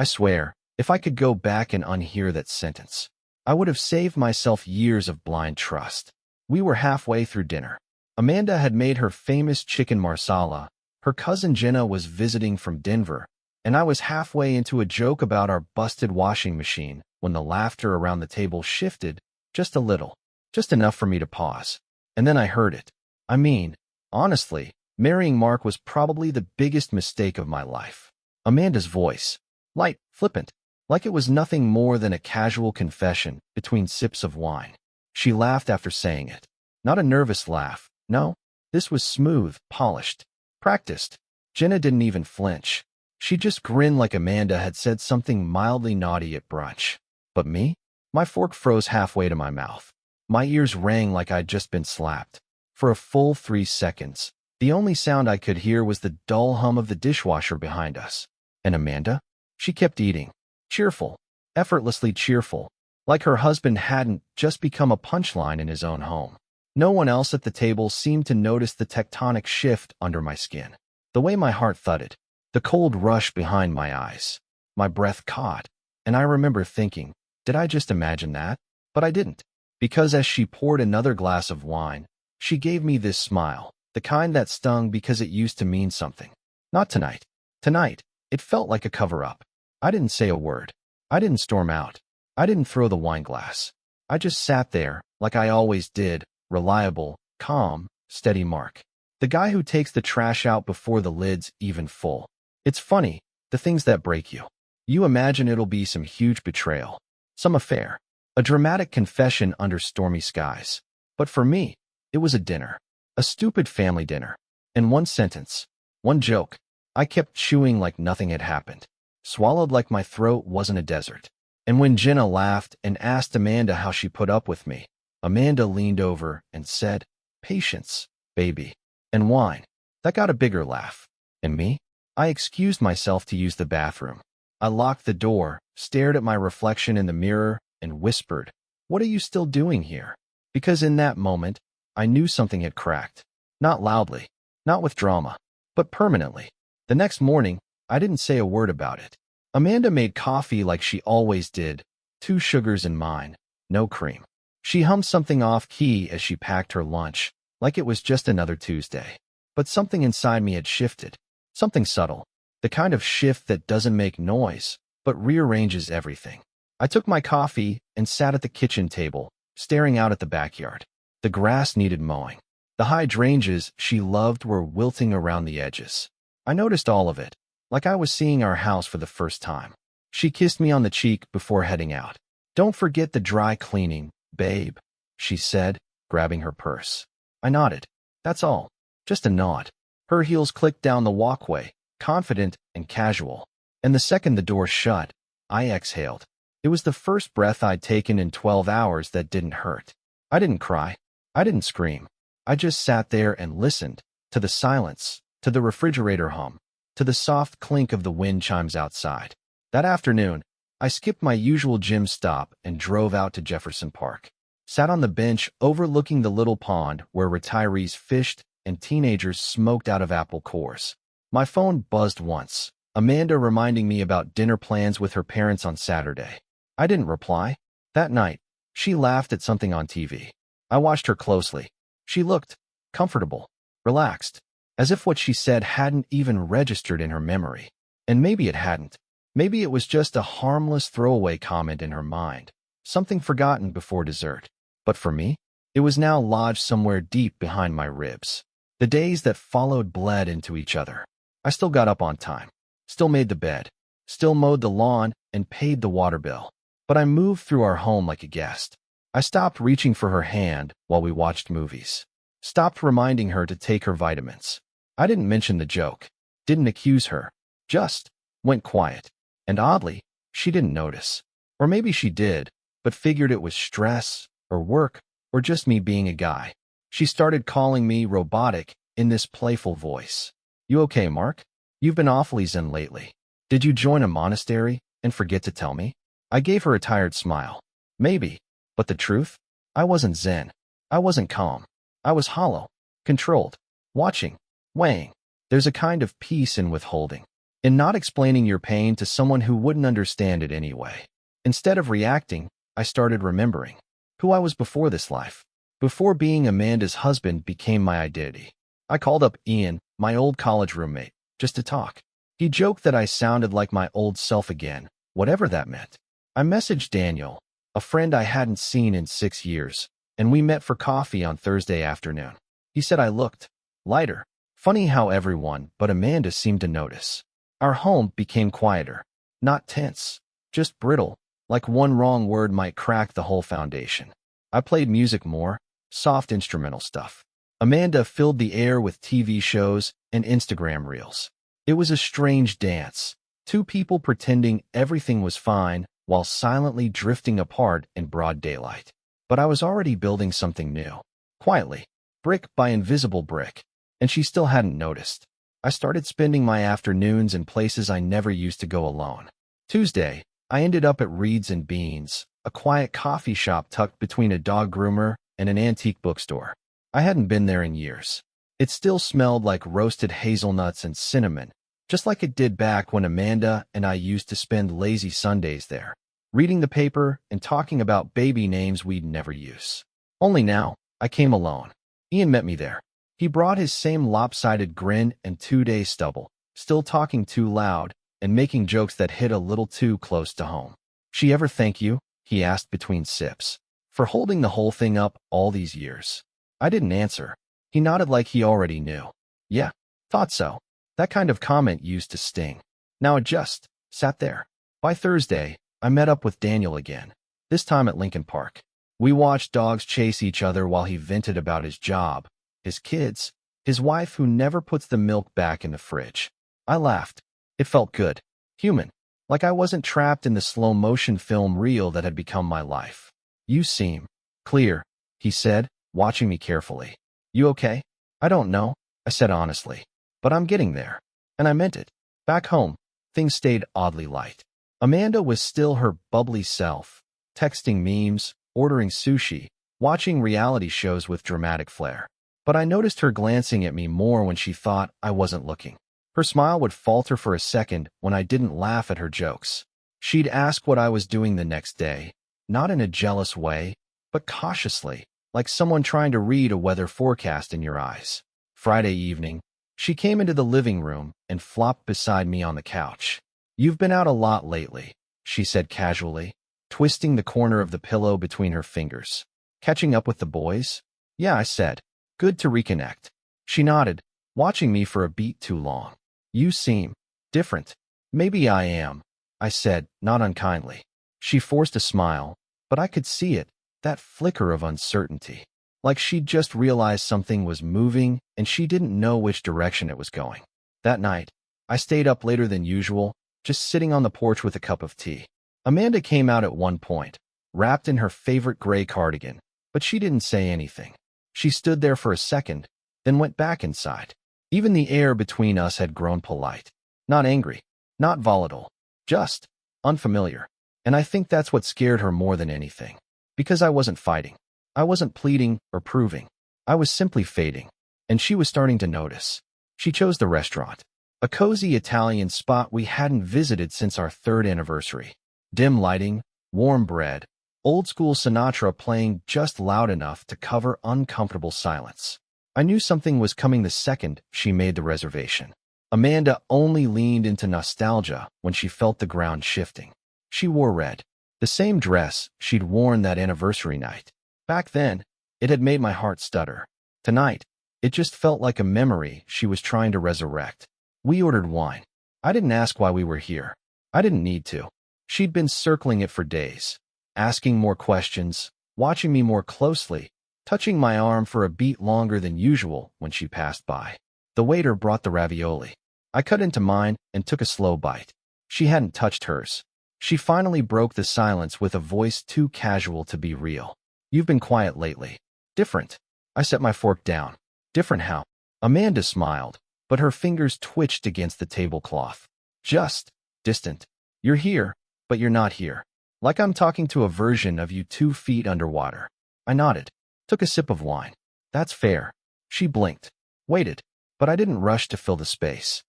I swear, if I could go back and unhear that sentence, I would have saved myself years of blind trust. We were halfway through dinner. Amanda had made her famous chicken marsala. Her cousin Jenna was visiting from Denver, and I was halfway into a joke about our busted washing machine when the laughter around the table shifted just a little, just enough for me to pause. And then I heard it. I mean, honestly, marrying Mark was probably the biggest mistake of my life. Amanda's voice, light, flippant, like it was nothing more than a casual confession between sips of wine. She laughed after saying it. Not a nervous laugh, no. This was smooth, polished, practiced. Jenna didn't even flinch. She just grinned like Amanda had said something mildly naughty at brunch. But me? My fork froze halfway to my mouth. My ears rang like I'd just been slapped. For a full 3 seconds, the only sound I could hear was the dull hum of the dishwasher behind us. And Amanda? She kept eating. Cheerful. Effortlessly cheerful. Like her husband hadn't just become a punchline in his own home. No one else at the table seemed to notice the tectonic shift under my skin. The way my heart thudded. The cold rush behind my eyes. My breath caught. And I remember thinking, did I just imagine that? But I didn't. Because as she poured another glass of wine, she gave me this smile, the kind that stung because it used to mean something. Not tonight. Tonight, it felt like a cover-up. I didn't say a word. I didn't storm out. I didn't throw the wine glass. I just sat there, like I always did, reliable, calm, steady Mark. The guy who takes the trash out before the lid's even full. It's funny, the things that break you. You imagine it'll be some huge betrayal, some affair, a dramatic confession under stormy skies. But for me, it was a dinner. A stupid family dinner. In one sentence, one joke, I kept chewing like nothing had happened. Swallowed like my throat wasn't a desert. And when Jenna laughed and asked Amanda how she put up with me, Amanda leaned over and said, "Patience, baby." And wine. That got a bigger laugh. And me? I excused myself to use the bathroom. I locked the door, stared at my reflection in the mirror, and whispered, "What are you still doing here?" Because in that moment, I knew something had cracked. Not loudly, not with drama, but permanently. The next morning, I didn't say a word about it. Amanda made coffee like she always did, 2 sugars in mine, no cream. She hummed something off-key as she packed her lunch, like it was just another Tuesday. But something inside me had shifted. Something subtle. The kind of shift that doesn't make noise, but rearranges everything. I took my coffee and sat at the kitchen table, staring out at the backyard. The grass needed mowing. The hydrangeas she loved were wilting around the edges. I noticed all of it, like I was seeing our house for the first time. She kissed me on the cheek before heading out. "Don't forget the dry cleaning, babe," she said, grabbing her purse. I nodded. That's all. Just a nod. Her heels clicked down the walkway, confident and casual. And the second the door shut, I exhaled. It was the first breath I'd taken in 12 hours that didn't hurt. I didn't cry. I didn't scream. I just sat there and listened, to the silence, to the refrigerator hum, to the soft clink of the wind chimes outside. That afternoon, I skipped my usual gym stop and drove out to Jefferson Park. Sat on the bench overlooking the little pond where retirees fished and teenagers smoked out of apple cores. My phone buzzed once, Amanda reminding me about dinner plans with her parents on Saturday. I didn't reply. That night, she laughed at something on TV. I watched her closely. She looked comfortable, relaxed, as if what she said hadn't even registered in her memory. And maybe it hadn't. Maybe it was just a harmless throwaway comment in her mind, something forgotten before dessert. But for me, it was now lodged somewhere deep behind my ribs. The days that followed bled into each other. I still got up on time, still made the bed, still mowed the lawn and paid the water bill. But I moved through our home like a guest. I stopped reaching for her hand while we watched movies. Stopped reminding her to take her vitamins. I didn't mention the joke, didn't accuse her, just went quiet. And oddly, she didn't notice. Or maybe she did, but figured it was stress, or work, or just me being a guy. She started calling me robotic in this playful voice. "You okay, Mark? You've been awfully zen lately. Did you join a monastery and forget to tell me?" I gave her a tired smile. Maybe, but the truth? I wasn't zen. I wasn't calm. I was hollow, controlled, watching, weighing. There's a kind of peace in withholding. in not explaining your pain to someone who wouldn't understand it anyway. Instead of reacting, I started remembering who I was before this life. Before being Amanda's husband became my identity. I called up Ian, my old college roommate, just to talk. He joked that I sounded like my old self again, whatever that meant. I messaged Daniel, a friend I hadn't seen in 6 years, and we met for coffee on Thursday afternoon. He said I looked lighter. Funny how everyone but Amanda seemed to notice. Our home became quieter, not tense, just brittle, like one wrong word might crack the whole foundation. I played music more, soft instrumental stuff. Amanda filled the air with TV shows and Instagram reels. It was a strange dance, two people pretending everything was fine while silently drifting apart in broad daylight. But I was already building something new, quietly, brick by invisible brick, and she still hadn't noticed. I started spending my afternoons in places I never used to go alone. Tuesday, I ended up at Reeds and Beans, a quiet coffee shop tucked between a dog groomer and an antique bookstore. I hadn't been there in years. It still smelled like roasted hazelnuts and cinnamon, just like it did back when Amanda and I used to spend lazy Sundays there, reading the paper and talking about baby names we'd never use. Only now, I came alone. Ian met me there. He brought his same lopsided grin and 2-day stubble, still talking too loud and making jokes that hit a little too close to home. "She ever thank you?" he asked between sips, "for holding the whole thing up all these years?" I didn't answer. He nodded like he already knew. "Yeah, thought so." That kind of comment used to sting. Now it just sat there. By Thursday, I met up with Daniel again, this time at Lincoln Park. We watched dogs chase each other while he vented about his job, his kids, his wife who never puts the milk back in the fridge. I laughed. It felt good, human, like I wasn't trapped in the slow-motion film reel that had become my life. "You seem clear," he said, watching me carefully. "You okay?" "I don't know," I said honestly, "but I'm getting there." And I meant it. Back home, things stayed oddly light. Amanda was still her bubbly self, texting memes, ordering sushi, watching reality shows with dramatic flair. But I noticed her glancing at me more when she thought I wasn't looking. Her smile would falter for a second when I didn't laugh at her jokes. She'd ask what I was doing the next day, not in a jealous way, but cautiously, like someone trying to read a weather forecast in your eyes. Friday evening, she came into the living room and flopped beside me on the couch. "You've been out a lot lately," she said casually, twisting the corner of the pillow between her fingers. "Catching up with the boys?" "Yeah," I said. "Good to reconnect." She nodded, watching me for a beat too long. "You seem different." "Maybe I am," I said, not unkindly. She forced a smile, but I could see it, that flicker of uncertainty. Like she'd just realized something was moving and she didn't know which direction it was going. That night, I stayed up later than usual, just sitting on the porch with a cup of tea. Amanda came out at one point, wrapped in her favorite gray cardigan, but she didn't say anything. She stood there for a second, then went back inside. Even the air between us had grown polite. Not angry, not volatile, just unfamiliar. And I think that's what scared her more than anything. Because I wasn't fighting. I wasn't pleading or proving. I was simply fading. And she was starting to notice. She chose the restaurant, a cozy Italian spot we hadn't visited since our 3rd anniversary. Dim lighting, warm bread, old-school Sinatra playing just loud enough to cover uncomfortable silence. I knew something was coming the second she made the reservation. Amanda only leaned into nostalgia when she felt the ground shifting. She wore red, the same dress she'd worn that anniversary night. Back then, it had made my heart stutter. Tonight, it just felt like a memory she was trying to resurrect. We ordered wine. I didn't ask why we were here. I didn't need to. She'd been circling it for days, asking more questions, watching me more closely, touching my arm for a beat longer than usual when she passed by. The waiter brought the ravioli. I cut into mine and took a slow bite. She hadn't touched hers. She finally broke the silence with a voice too casual to be real. "You've been quiet lately." "Different." I set my fork down. "Different how?" Amanda smiled, but her fingers twitched against the tablecloth. "Just distant. You're here, but you're not here. Like I'm talking to a version of you 2 feet underwater." I nodded, took a sip of wine. "That's fair." She blinked, waited, but I didn't rush to fill the space.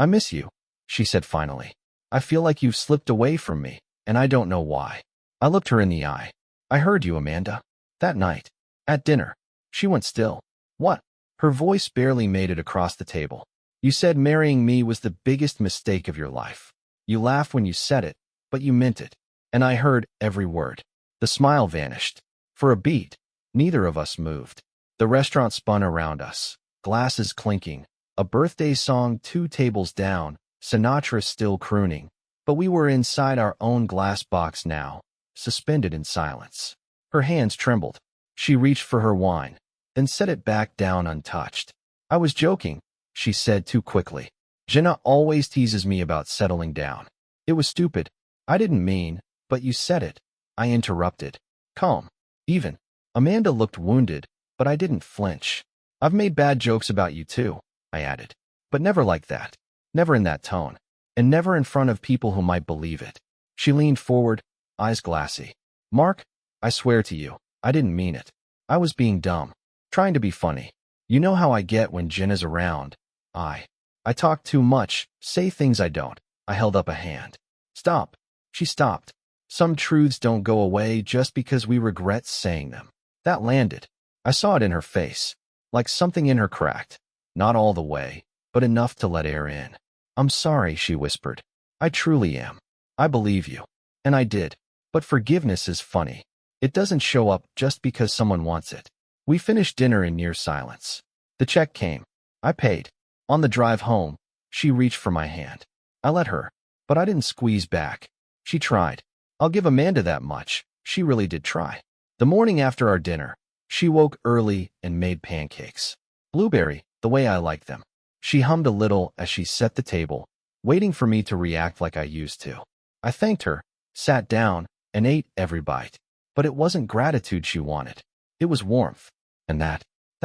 I miss you, she said finally. I feel like you've slipped away from me, and I don't know why. I looked her in the eye. I heard you, Amanda. That night. At dinner. She went still. What? Her voice barely made it across the table. You said marrying me was the biggest mistake of your life. You laughed when you said it, but you meant it. And I heard every word. The smile vanished. For a beat, neither of us moved. The restaurant spun around us, glasses clinking, a birthday song 2 tables down, Sinatra still crooning. But we were inside our own glass box now, suspended in silence. Her hands trembled. She reached for her wine, then set it back down untouched. I was joking, she said too quickly. Jenna always teases me about settling down. It was stupid. I didn't mean, but you said it. I interrupted. Calm. Even. Amanda looked wounded, but I didn't flinch. I've made bad jokes about you too, I added. But never like that. Never in that tone. And never in front of people who might believe it. She leaned forward, eyes glassy. Mark, I swear to you, I didn't mean it. I was being dumb. Trying to be funny. You know how I get when Jenna's around. I talk too much, say things I don't. I held up a hand. Stop. She stopped. Some truths don't go away just because we regret saying them. That landed. I saw it in her face. Like something in her cracked. Not all the way, but enough to let air in. I'm sorry, she whispered. I truly am. I believe you. And I did. But forgiveness is funny. It doesn't show up just because someone wants it. We finished dinner in near silence. The check came. I paid. On the drive home, she reached for my hand. I let her, but I didn't squeeze back. She tried. I'll give Amanda that much. She really did try. The morning after our dinner, she woke early and made pancakes. Blueberry, the way I like them. She hummed a little as she set the table, waiting for me to react like I used to. I thanked her, sat down, and ate every bite. But it wasn't gratitude she wanted. It was warmth. And that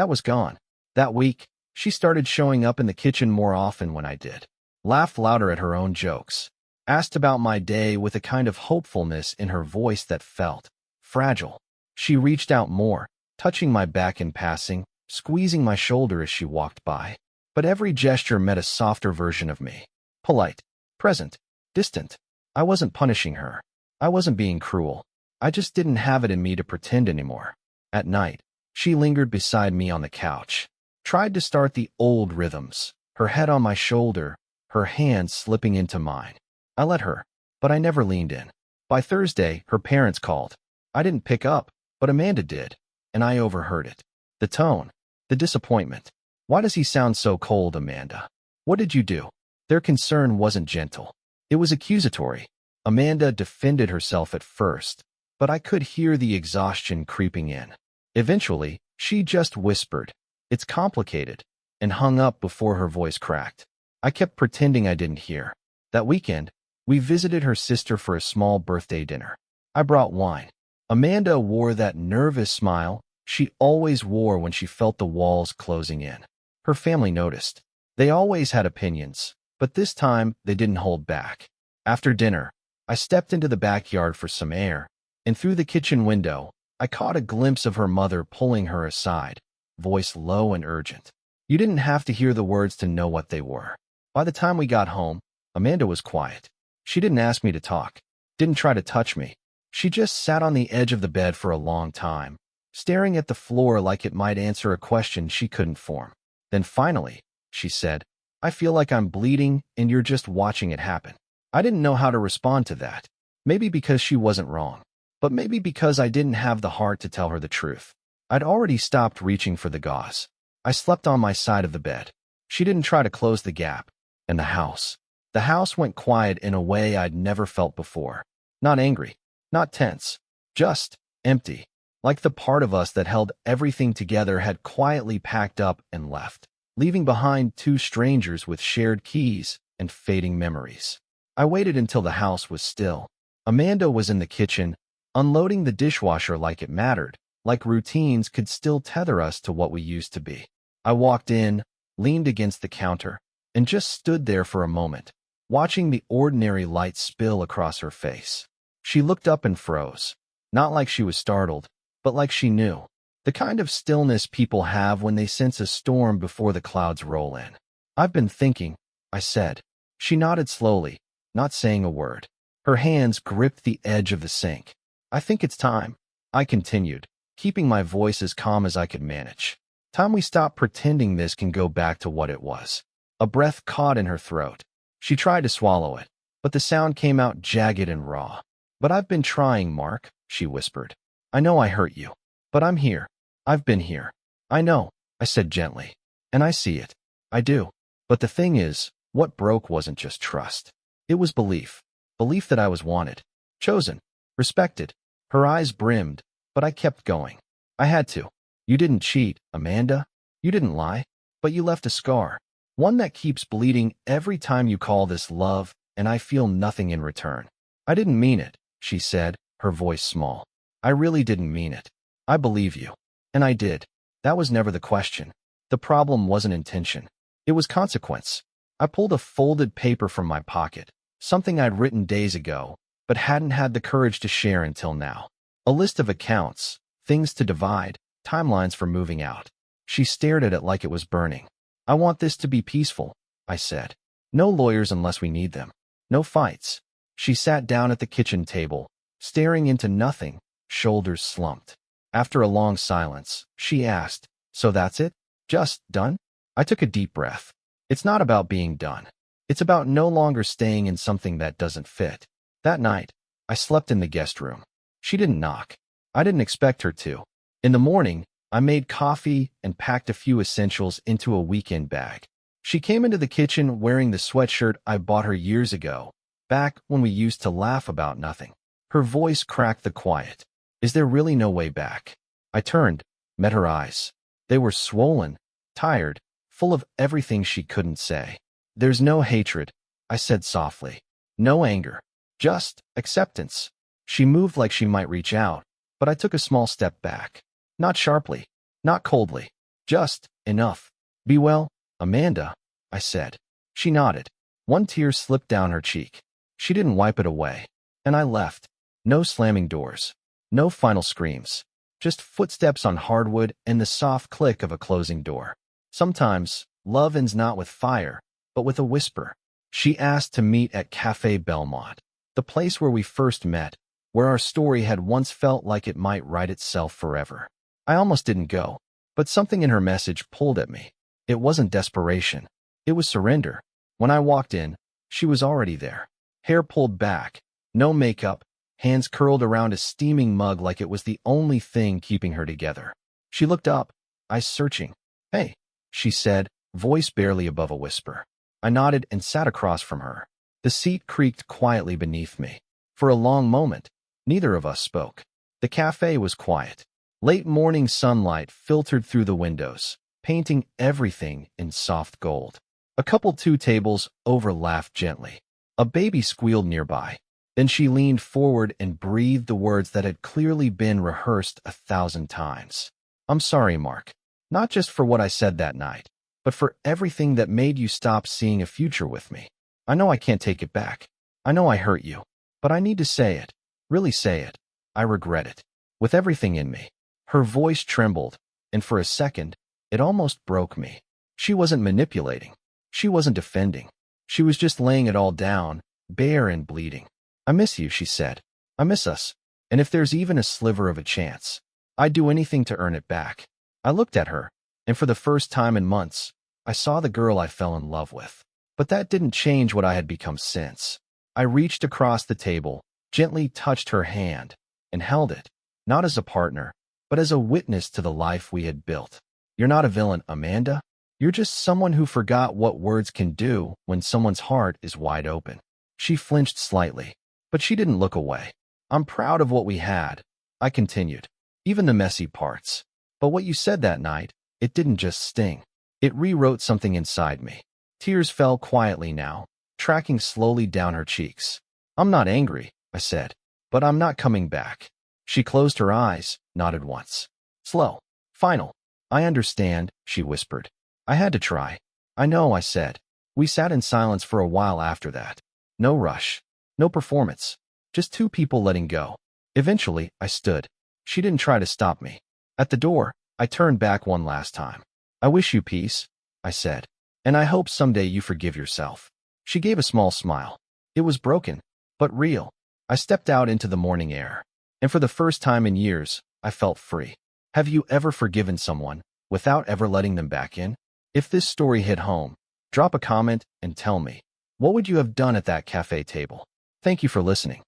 was gone. That week, she started showing up in the kitchen more often when I did. Laughed louder at her own jokes. Asked about my day with a kind of hopefulness in her voice that felt fragile. She reached out more, touching my back in passing, squeezing my shoulder as she walked by. But every gesture met a softer version of me. Polite, present, distant. I wasn't punishing her. I wasn't being cruel. I just didn't have it in me to pretend anymore. At night, she lingered beside me on the couch. Tried to start the old rhythms, her head on my shoulder, her hands slipping into mine. I let her, but I never leaned in. By Thursday, her parents called. I didn't pick up, but Amanda did, and I overheard it. The tone, the disappointment. Why does he sound so cold, Amanda? What did you do? Their concern wasn't gentle. It was accusatory. Amanda defended herself at first, but I could hear the exhaustion creeping in. Eventually, she just whispered, "It's complicated," and hung up before her voice cracked. I kept pretending I didn't hear. That weekend, we visited her sister for a small birthday dinner. I brought wine. Amanda wore that nervous smile she always wore when she felt the walls closing in. Her family noticed. They always had opinions, but this time they didn't hold back. After dinner, I stepped into the backyard for some air, and through the kitchen window, I caught a glimpse of her mother pulling her aside, voice low and urgent. You didn't have to hear the words to know what they were. By the time we got home, Amanda was quiet. She didn't ask me to talk, didn't try to touch me. She just sat on the edge of the bed for a long time, staring at the floor like it might answer a question she couldn't form. Then finally, she said, "I feel like I'm bleeding and you're just watching it happen." I didn't know how to respond to that. Maybe because she wasn't wrong, but maybe because I didn't have the heart to tell her the truth. I'd already stopped reaching for the gauze. I slept on my side of the bed. She didn't try to close the gap. And the house went quiet in a way I'd never felt before. Not angry, not tense, just empty. Like the part of us that held everything together had quietly packed up and left, leaving behind 2 strangers with shared keys and fading memories. I waited until the house was still. Amanda was in the kitchen, unloading the dishwasher like it mattered, like routines could still tether us to what we used to be. I walked in, leaned against the counter, and just stood there for a moment, watching the ordinary light spill across her face. She looked up and froze, not like she was startled, but like she knew. The kind of stillness people have when they sense a storm before the clouds roll in. "I've been thinking," I said. She nodded slowly, not saying a word. Her hands gripped the edge of the sink. I think it's time, I continued, keeping my voice as calm as I could manage. Time we stop pretending this can go back to what it was. A breath caught in her throat. She tried to swallow it, but the sound came out jagged and raw. But I've been trying, Mark, she whispered. I know I hurt you, but I'm here. I've been here. I know, I said gently. And I see it. I do. But the thing is, what broke wasn't just trust. It was belief. Belief that I was wanted, chosen, respected. Her eyes brimmed, but I kept going. I had to. You didn't cheat, Amanda. You didn't lie. But you left a scar. One that keeps bleeding every time you call this love, and I feel nothing in return. I didn't mean it, she said, her voice small. I really didn't mean it. I believe you. And I did. That was never the question. The problem wasn't intention. It was consequence. I pulled a folded paper from my pocket, something I'd written days ago, but hadn't had the courage to share until now. A list of accounts, things to divide, timelines for moving out. She stared at it like it was burning. I want this to be peaceful, I said. No lawyers unless we need them. No fights. She sat down at the kitchen table, staring into nothing, shoulders slumped. After a long silence, she asked, So that's it? Just done? I took a deep breath. It's not about being done. It's about no longer staying in something that doesn't fit. That night, I slept in the guest room. She didn't knock. I didn't expect her to. In the morning, I made coffee and packed a few essentials into a weekend bag. She came into the kitchen wearing the sweatshirt I bought her years ago, back when we used to laugh about nothing. Her voice cracked the quiet. Is there really no way back? I turned, met her eyes. They were swollen, tired, full of everything she couldn't say. There's no hatred, I said softly. No anger. Just acceptance. She moved like she might reach out, but I took a small step back. Not sharply, not coldly. Just enough. Be well, Amanda, I said. She nodded. One tear slipped down her cheek. She didn't wipe it away. And I left. No slamming doors. No final screams. Just footsteps on hardwood and the soft click of a closing door. Sometimes, love ends not with fire, but with a whisper. She asked to meet at Café Belmont, the place where we first met, where our story had once felt like it might write itself forever. I almost didn't go, but something in her message pulled at me. It wasn't desperation. It was surrender. When I walked in, she was already there. Hair pulled back, no makeup, hands curled around a steaming mug like it was the only thing keeping her together. She looked up, eyes searching. Hey, she said, voice barely above a whisper. I nodded and sat across from her. The seat creaked quietly beneath me. For a long moment, neither of us spoke. The cafe was quiet. Late morning sunlight filtered through the windows, painting everything in soft gold. A couple two tables over laughed gently. A baby squealed nearby. Then she leaned forward and breathed the words that had clearly been rehearsed 1,000 times. I'm sorry, Mark. Not just for what I said that night, but for everything that made you stop seeing a future with me. I know I can't take it back. I know I hurt you. But I need to say it. Really say it. I regret it. With everything in me. Her voice trembled, and for a second, it almost broke me. She wasn't manipulating. She wasn't defending. She was just laying it all down, bare and bleeding. I miss you, she said. I miss us. And if there's even a sliver of a chance, I'd do anything to earn it back. I looked at her, and for the first time in months, I saw the girl I fell in love with. But that didn't change what I had become since. I reached across the table, gently touched her hand, and held it, not as a partner, but as a witness to the life we had built. You're not a villain, Amanda. You're just someone who forgot what words can do when someone's heart is wide open. She flinched slightly, but she didn't look away. I'm proud of what we had, I continued, even the messy parts. But what you said that night, it didn't just sting. It rewrote something inside me. Tears fell quietly now, tracking slowly down her cheeks. I'm not angry, I said, but I'm not coming back. She closed her eyes, nodded once. Slow. Final. I understand, she whispered. I had to try. I know, I said. We sat in silence for a while after that. No rush. No performance. Just two people letting go. Eventually, I stood. She didn't try to stop me. At the door, I turned back one last time. I wish you peace, I said. And I hope someday you forgive yourself. She gave a small smile. It was broken, but real. I stepped out into the morning air, and for the first time in years, I felt free. Have you ever forgiven someone without ever letting them back in? If this story hit home, drop a comment and tell me, what would you have done at that cafe table? Thank you for listening.